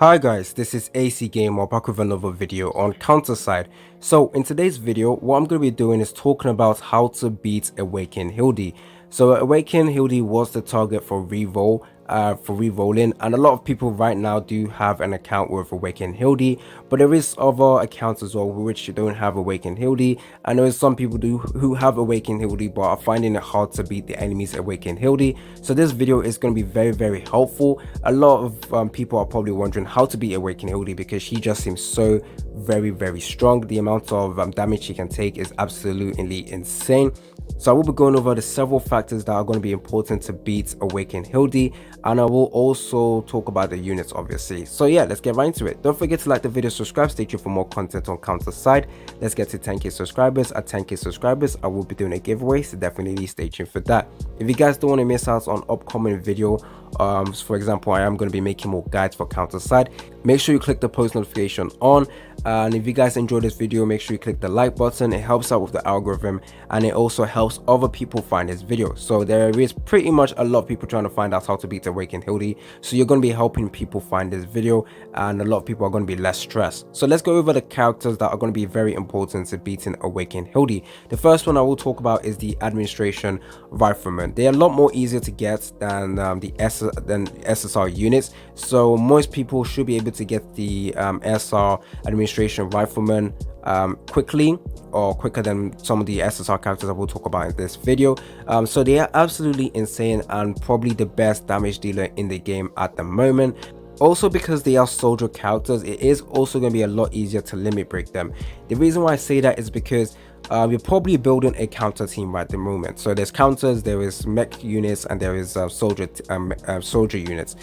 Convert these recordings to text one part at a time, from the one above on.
Hi guys, this is AC Gamer back with another video on counter side. So in today's video, what I'm going to be doing is talking about how to beat Awaken Hildy. So Awaken Hildy was the target for re-rolling, and a lot of people right now do have an account with Awaken Hildy, but there is other accounts as well which don't have Awaken Hildy, and there is some people who have Awaken Hildy but are finding it hard to beat the enemies Awaken Hildy. So this video is going to be very helpful. A lot of people are probably wondering how to beat Awaken Hildy because she just seems so very strong. The amount of damage she can take is absolutely insane. So I will be going over the several factors that are going to be important to beat Awaken Hildy, and I will also talk about the units obviously. So yeah, let's get right into it. Don't forget to like the video, subscribe, stay tuned for more content on counter side. Let's get to 10k subscribers. At 10k subscribers I will be doing a giveaway, so definitely stay tuned for that. If you guys don't want to miss out on upcoming video, for example, I am going to be making more guides for counter side, make sure you click the post notification on. And if you guys enjoyed this video, make sure you click the like button. It helps out with the algorithm, and it also helps other people find this video. So there is pretty much a lot of people trying to find out how to beat Awaken Hildy, so you're going to be helping people find this video, and a lot of people are going to be less stressed. So let's go over the characters that are going to be very important to beating Awaken Hildy. The first one I will talk about is the Administration Riflemen. They are a lot more easier to get than the SSR units, so most people should be able to get the SR Administration Riflemen quickly, or quicker than some of the SSR characters I will talk about in this video. So they are absolutely insane and probably the best damage dealer in the game at the moment. Also, because they are soldier characters, it is also going to be a lot easier to limit break them. The reason why I say that is because you're probably building a counter team right at the moment. So there's counters, there is mech units, and there is soldier units.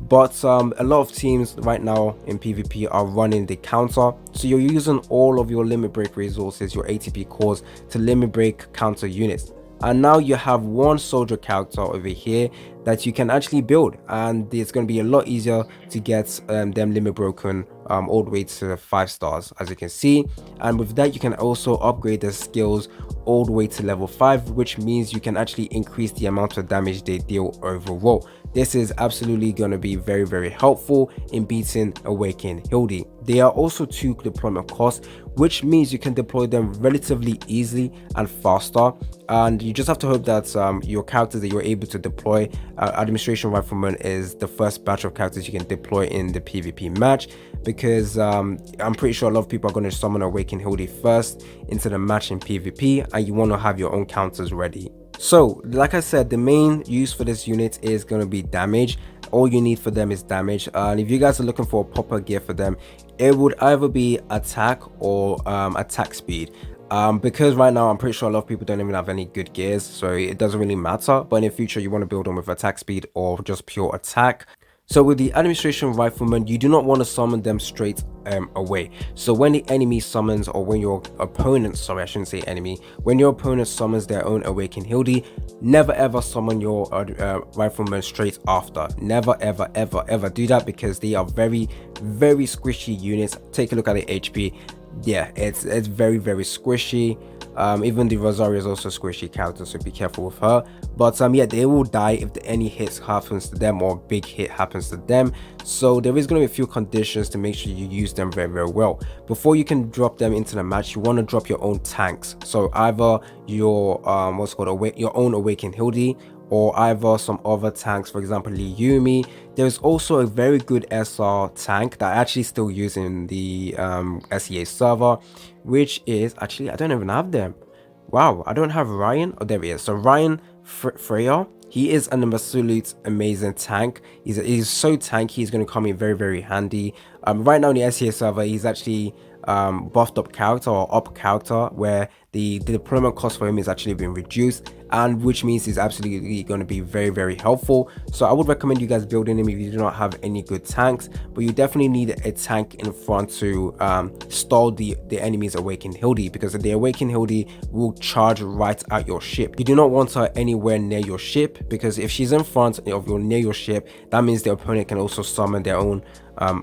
But a lot of teams right now in PvP are running the counter, so you're using all of your limit break resources, your ATP cores, to limit break counter units. And now you have one soldier character over here that you can actually build, and it's going to be a lot easier to get them limit broken all the way to 5 stars, as you can see. And with that, you can also upgrade the skills all the way to level 5, which means you can actually increase the amount of damage they deal overall. This is absolutely going to be very helpful in beating Awaken Hildy. They are also 2 deployment costs, which means you can deploy them relatively easily and faster, and you just have to hope that your characters that you're able to deploy, Administration Rifleman is the first batch of characters you can deploy in the PvP match, because I'm pretty sure a lot of people are going to summon Awaken Hildy first into the match in PvP, and you want to have your own counters ready. So like I said, the main use for this unit is going to be damage. All you need for them is damage, and if you guys are looking for a proper gear for them, it would either be attack or attack speed. Because right now I'm pretty sure a lot of people don't even have any good gears, so it doesn't really matter. But in the future you want to build them with attack speed or just pure attack. So with the Administration Riflemen, you do not want to summon them straight away. So when the enemy summons, or when your opponent, sorry, I shouldn't say enemy, when your opponent summons their own Awaken Hildy, never ever summon your Riflemen straight after. Never ever do that, because they are very squishy units. Take a look at the HP. Yeah, it's very squishy. Even the Rosario is also a squishy character, so be careful with her. But yeah, they will die if any hits happens to them, or big hit happens to them. So there is going to be a few conditions to make sure you use them very well. Before you can drop them into the match, you want to drop your own tanks. So either your your own Awaken Hildy, or either some other tanks, for example Yumi. There's also a very good SR tank that I actually still use in the SEA server, which is actually, I don't even have them. Wow, I don't have Ryan. Oh, there he is. So Ryan Freya, he is an absolute amazing tank. He's so tanky, he's going to come in very handy. Right now in the SEA server, he's actually buffed up character, or up character, where the deployment cost for him is actually being reduced, and which means he's absolutely going to be very helpful. So I would recommend you guys building him if you do not have any good tanks, but you definitely need a tank in front to stall the enemy's Awaken Hildy, because the Awaken Hildy will charge right at your ship. You do not want her anywhere near your ship, because if she's in front of near your ship, that means the opponent can also summon their own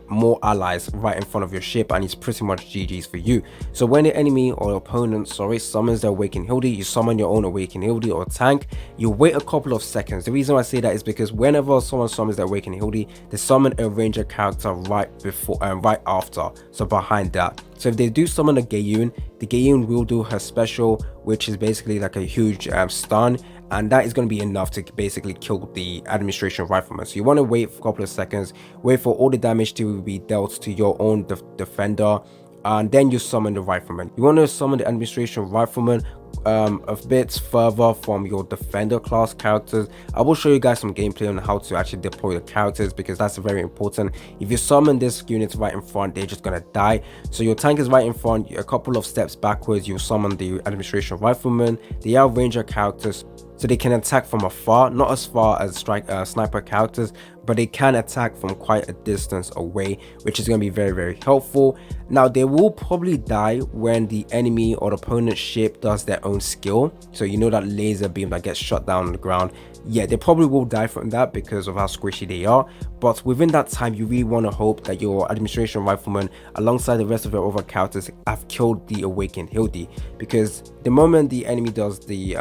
more allies right in front of your ship, and it's pretty much GG's for you. So when the enemy or opponent, sorry, summons the Awakened Hildy, you summon your own Awakened Hildy or tank. You wait a couple of seconds. The reason why I say that is because whenever someone summons the Awakened Hildy, they summon a ranger character right before and right after, so behind that. So if they do summon a Gayun, the Gayun will do her special, which is basically like a huge stun, and that is going to be enough to basically kill the administration rifleman. So you want to wait for a couple of seconds, wait for all the damage to be dealt to your own defender, and then you summon the rifleman. You want to summon the administration rifleman a bit further from your defender class characters. I will show you guys some gameplay on how to actually deploy the characters, because that's very important. If you summon this unit right in front, they're just gonna die. So your tank is right in front, a couple of steps backwards, you summon the administration rifleman. They are ranger characters, so they can attack from afar, not as far as sniper characters, but they can attack from quite a distance away, which is going to be very helpful. Now they will probably die when the enemy or the opponent's ship does their own skill, so you know that laser beam that gets shot down on the ground. Yeah, they probably will die from that because of how squishy they are, but within that time you really want to hope that your administration rifleman alongside the rest of your other characters have killed the Awakened Hildy, because the moment the enemy does the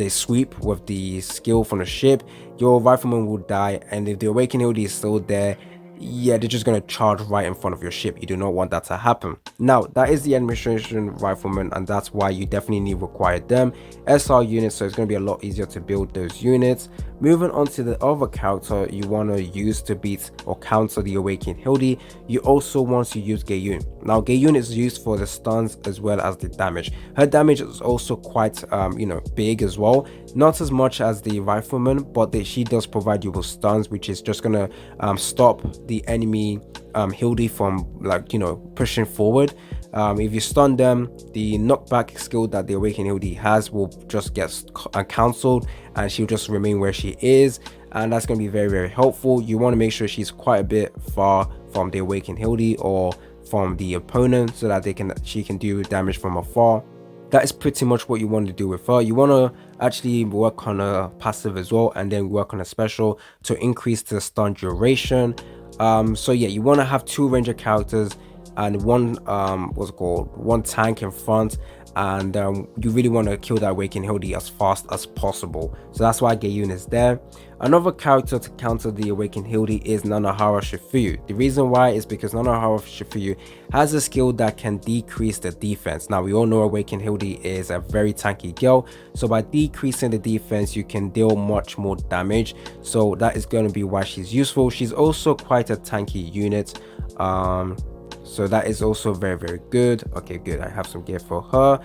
sweep with the skill from the ship, your rifleman will die, and if the Awakened Hildy is still there, yeah, they're just going to charge right in front of your ship. You do not want that to happen. Now that is the administration rifleman, and that's why you definitely require them SR units, so it's going to be a lot easier to build those units. Moving on to the other character you want to use to beat or counter the Awakened Hildy, you also want to use Gayun. Now Gayun is used for the stuns as well as the damage. Her damage is also quite big as well, not as much as the rifleman, but she does provide you with stuns, which is just gonna stop the enemy Hildy from pushing forward. If you stun them, the knockback skill that the Awakened Hildy has will just get cancelled, and she'll just remain where she is, and that's going to be very helpful. You want to make sure she's quite a bit far from the Awakened Hildy or from the opponent, so that she can do damage from afar. That is pretty much what you want to do with her. You want to actually work on a passive as well, and then work on a special to increase the stun duration. So yeah, you want to have 2 ranger characters and one one tank in front, and you really want to kill that Awakened Hildy as fast as possible. So that's why Gayun is there. Another character to counter the Awakened Hildy is Nanohara Shifuyu. The reason why is because Nanohara Shifuyu has a skill that can decrease the defense. Now we all know Awakened Hildy is a very tanky girl, so by decreasing the defense you can deal much more damage, so that is going to be why she's useful. She's also quite a tanky unit, so that is also very good. Okay, good. I have some gear for her.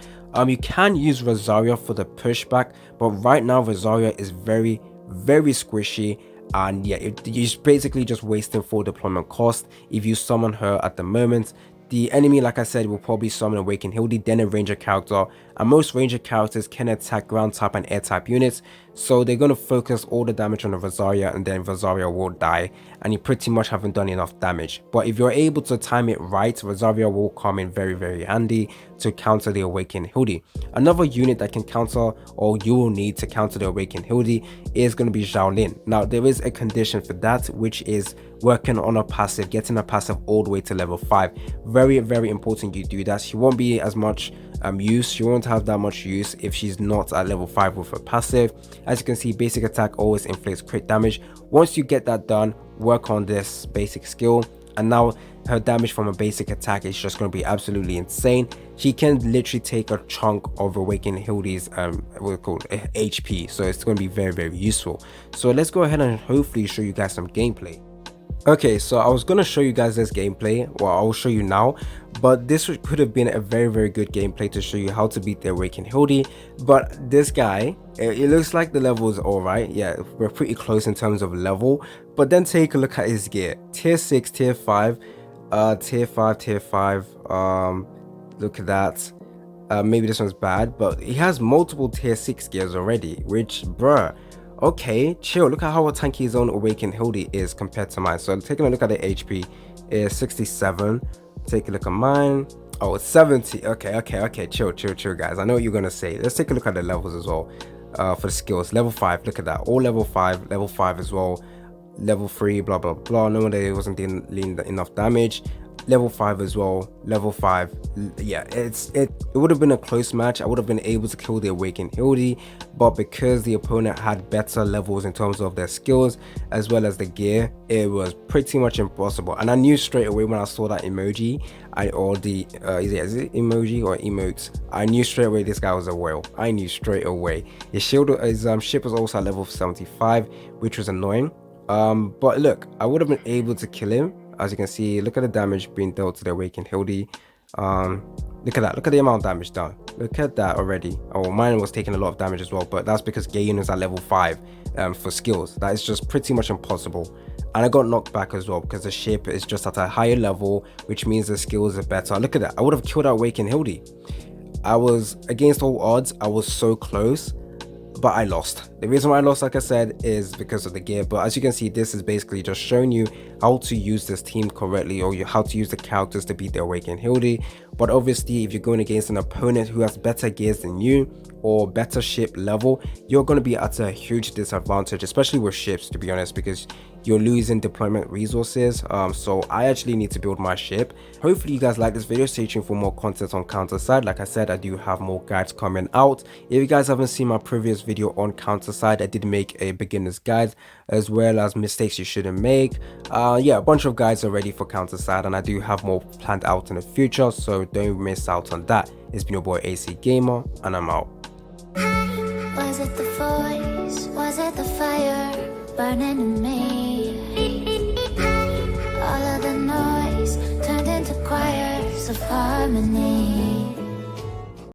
You can use Rosaria for the pushback, but right now Rosaria is very squishy, and yeah, you're basically just wasting full deployment cost if you summon her at the moment. The enemy, like I said, will probably summon Awakened Hildy, then a ranger character, and most ranger characters can attack ground type and air type units, so they're going to focus all the damage on the Rosaria, and then Rosaria will die, and you pretty much haven't done enough damage. But if you're able to time it right, Rosaria will come in very handy to counter the Awakened Hildy. Another unit that can counter, or you will need to counter the Awakened Hildy, is going to be Xiao Lin. Now there is a condition for that, which is working on a passive, getting a passive all the way to level 5. Very important you do that. She won't be as much use, she won't have that much use if she's not at level 5 with her passive. As you can see, basic attack always inflicts crit damage. Once you get that done, work on this basic skill, and now her damage from a basic attack is just going to be absolutely insane. She can literally take a chunk of Awakened Hildy's HP, so it's going to be very useful. So let's go ahead and hopefully show you guys some gameplay. Okay, so I was going to show you guys this gameplay, well I will show you now, but this could have been a very good gameplay to show you how to beat the Awakened Hildy. But this guy, it looks like the level is alright. Yeah, we're pretty close in terms of level, but then take a look at his gear. Tier 6, tier 5, tier 5, look at that. Maybe this one's bad, but he has multiple tier 6 gears already, which bruh, okay, chill. Look at how tanky his own Awakened Hildy is compared to mine. So taking a look at the HP, is 67. Take a look at mine. Oh, it's 70. Okay, chill guys. I know what you're gonna say. Let's take a look at the levels as well. For the skills, level 5, look at that, all level 5 as well. level 3, blah blah blah. No wonder it wasn't dealing enough damage. Level 5 as well, level 5. Yeah, it would have been a close match. I would have been able to kill the awakened Hildy, but because the opponent had better levels in terms of their skills as well as the gear, it was pretty much impossible. And I knew straight away when I saw that emoji, or the is it emoji or emotes, I knew straight away this guy was a whale. I knew straight away. His ship was also at level 75, which was annoying. But look, I would have been able to kill him. As you can see, look at the damage being dealt to the awakened Hildy. Look at that. Look at the amount of damage done. Look at that already. Oh, mine was taking a lot of damage as well, but that's because Gaian is at level 5 for skills. That is just pretty much impossible. And I got knocked back as well because the ship is just at a higher level, which means the skills are better. Look at that. I would have killed that awakened Hildy. I was against all odds. I was so close, but I lost. The reason why I lost, like I said, is because of the gear. But as you can see, this is basically just showing you how to use this team correctly, or how to use the characters to beat the awakened Hildy. But obviously, if you're going against an opponent who has better gears than you or better ship level, you're going to be at a huge disadvantage, especially with ships, to be honest, because you're losing deployment resources. So I actually need to build my ship. Hopefully you guys like this video. Stay tuned for more content on counter side. Like I said, I do have more guides coming out. If you guys haven't seen my previous video on counter side, I did make a beginner's guide as well as mistakes you shouldn't make. Yeah, a bunch of guides already for counter side, and I do have more planned out in the future, so don't miss out on that. It's been your boy AC Gamer, and I'm out. Was it the voice? Was it the fire burning in me? All of the noise turned into choirs of harmony.